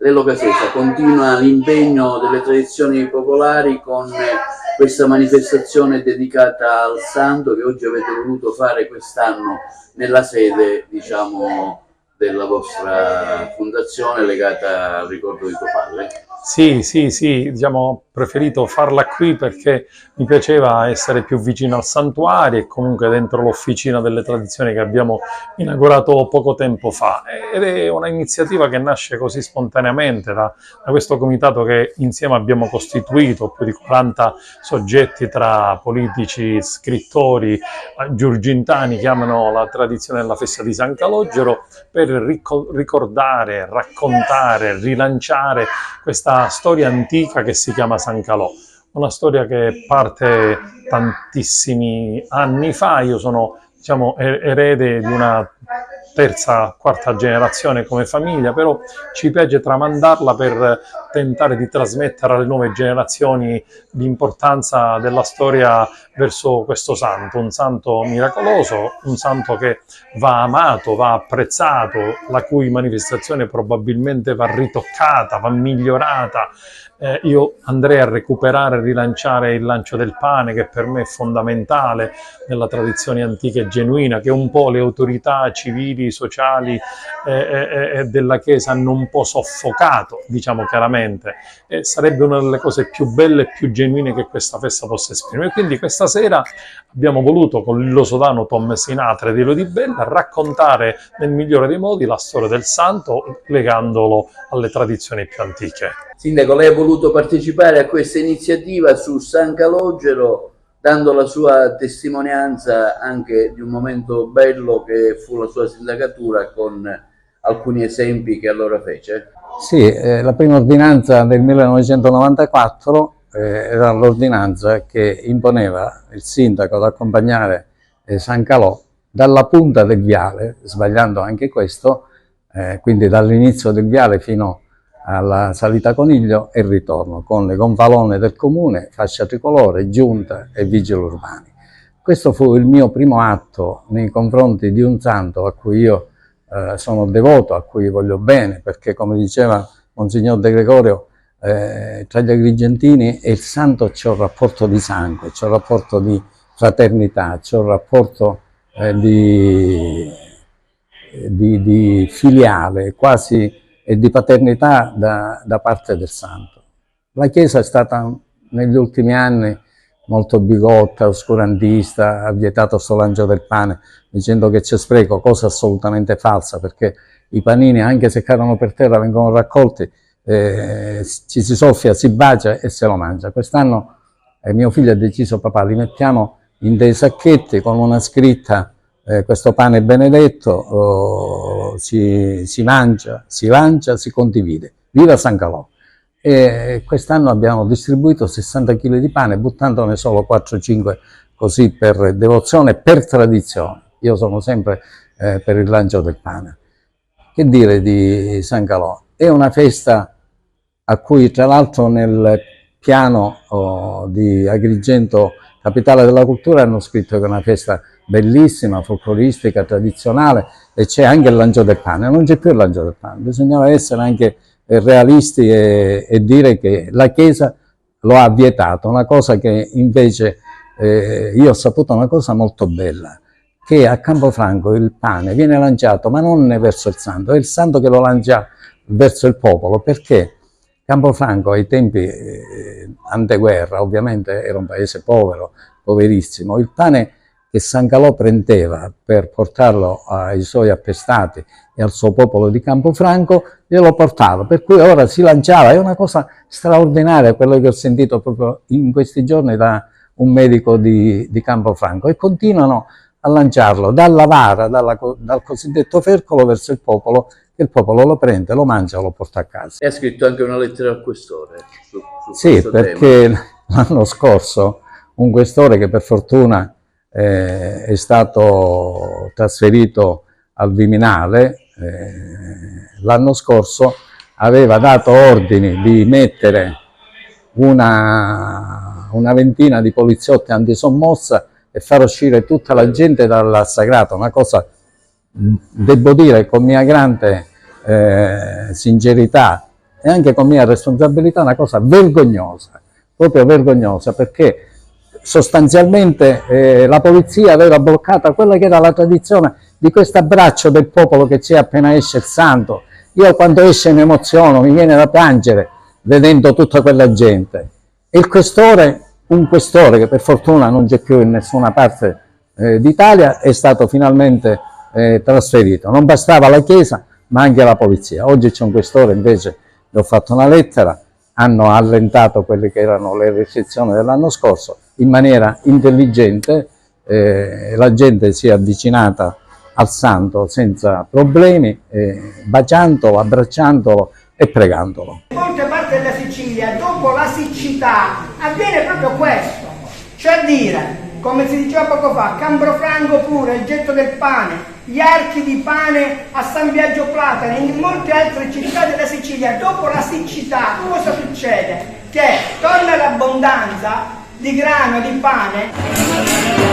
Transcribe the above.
Lello Casessa continua l'impegno delle tradizioni popolari con questa manifestazione dedicata al santo che oggi avete voluto fare quest'anno nella sede, diciamo, della vostra fondazione legata al ricordo di tuo padre. Sì, sì, sì, diciamo, ho preferito farla qui perché mi piaceva essere più vicino al santuario e comunque dentro l'officina delle tradizioni che abbiamo inaugurato poco tempo fa. Ed è un'iniziativa che nasce così spontaneamente da questo comitato che insieme abbiamo costituito, più di 40 soggetti tra politici, scrittori, giurgintani che amano la tradizione della festa di San Calogero, per ricordare, raccontare, rilanciare questa storia antica che si chiama San Calò. Una storia che parte tantissimi anni fa. Io sono, diciamo, erede di una terza, quarta generazione come famiglia, però ci piace tramandarla per tentare di trasmettere alle nuove generazioni l'importanza della storia verso questo santo, un santo miracoloso, un santo che va amato, va apprezzato, la cui manifestazione probabilmente va ritoccata, va migliorata. Io andrei a recuperare e rilanciare il lancio del pane, che per me è fondamentale nella tradizione antica e genuina, che un po' le autorità civili, sociali della Chiesa hanno un po' soffocato, diciamo chiaramente. Sarebbe una delle cose più belle e più genuine che questa festa possa esprimere. Quindi questa sera abbiamo voluto, con Lillo Sodano, Tom Sinatra ed Elio Di Bella, raccontare nel migliore dei modi la storia del santo, legandolo alle tradizioni più antiche. Sindaco, lei ha voluto partecipare a questa iniziativa su San Calogero, dando la sua testimonianza anche di un momento bello che fu la sua sindacatura, con alcuni esempi che allora fece. Sì, la prima ordinanza del 1994 era l'ordinanza che imponeva il sindaco ad accompagnare San Calò dalla punta del viale, sbagliando anche questo, quindi dall'inizio del viale fino alla salita Coniglio e ritorno, con le gonfalone del comune, fascia tricolore, giunta e vigili urbani. Questo fu il mio primo atto nei confronti di un santo a cui io sono devoto, a cui voglio bene, perché, come diceva Monsignor De Gregorio, tra gli agrigentini e il santo c'è un rapporto di sangue, c'è un rapporto di fraternità, c'è un rapporto di filiale, quasi, e di paternità da parte del santo. La Chiesa è stata negli ultimi anni molto bigotta, oscurantista, ha vietato sto lancio del pane dicendo che c'è spreco, cosa assolutamente falsa, perché i panini, anche se cadono per terra, vengono raccolti, ci si soffia, si bacia e se lo mangia. Quest'anno mio figlio ha deciso: papà, li mettiamo in dei sacchetti con una scritta, questo pane benedetto, si mangia, si lancia, si condivide. Viva San Calò! E quest'anno abbiamo distribuito 60 kg di pane, buttandone solo 4-5 così per devozione, per tradizione. Io sono sempre per il lancio del pane. Che dire di San Calò? È una festa a cui, tra l'altro, nel piano di Agrigento, capitale della cultura, hanno scritto che è una festa bellissima, folcloristica, tradizionale, e c'è anche il lancio del pane. Non c'è più il lancio del pane, bisognava essere anche realisti e dire che la Chiesa lo ha vietato, una cosa che invece io ho saputo una cosa molto bella, che a Campofranco il pane viene lanciato, ma non verso il santo, è il santo che lo lancia verso il popolo, perché Campofranco ai tempi anteguerra ovviamente era un paese povero, poverissimo. Il pane che San Calò prendeva per portarlo ai suoi appestati e al suo popolo di Campofranco, glielo portava, per cui ora si lanciava. È una cosa straordinaria quello che ho sentito proprio in questi giorni da un medico di Campofranco, e continuano a lanciarlo dalla vara, dal cosiddetto fercolo verso il popolo, che il popolo lo prende, lo mangia, lo porta a casa. E ha scritto anche una lettera al questore su sì, perché l'anno scorso un questore, che per fortuna è stato trasferito al Viminale, l'anno scorso aveva dato ordini di mettere una ventina di poliziotti antisommossa e far uscire tutta la gente dal sagrato, una cosa, devo dire con mia grande sincerità, e anche con mia responsabilità, una cosa vergognosa, proprio vergognosa, perché sostanzialmente la polizia aveva bloccata quella che era la tradizione di questo abbraccio del popolo che c'è appena esce il santo. Io quando esce mi emoziono, mi viene da piangere vedendo tutta quella gente. E il questore, un questore che per fortuna non c'è più in nessuna parte d'Italia, è stato finalmente trasferito. Non bastava la Chiesa, ma anche la polizia. Oggi c'è un questore, invece gli ho fatto una lettera, hanno allentato quelle che erano le restrizioni dell'anno scorso in maniera intelligente, la gente si è avvicinata al santo senza problemi, baciandolo, abbracciandolo e pregandolo. In molte parti della Sicilia, dopo la siccità, avviene proprio questo, cioè a dire, come si diceva poco fa, Cambrofranco pure, il getto del pane, gli archi di pane a San Biagio Platane, in molte altre città della Sicilia, dopo la siccità, cosa succede? Che torna l'abbondanza di grano, di pane.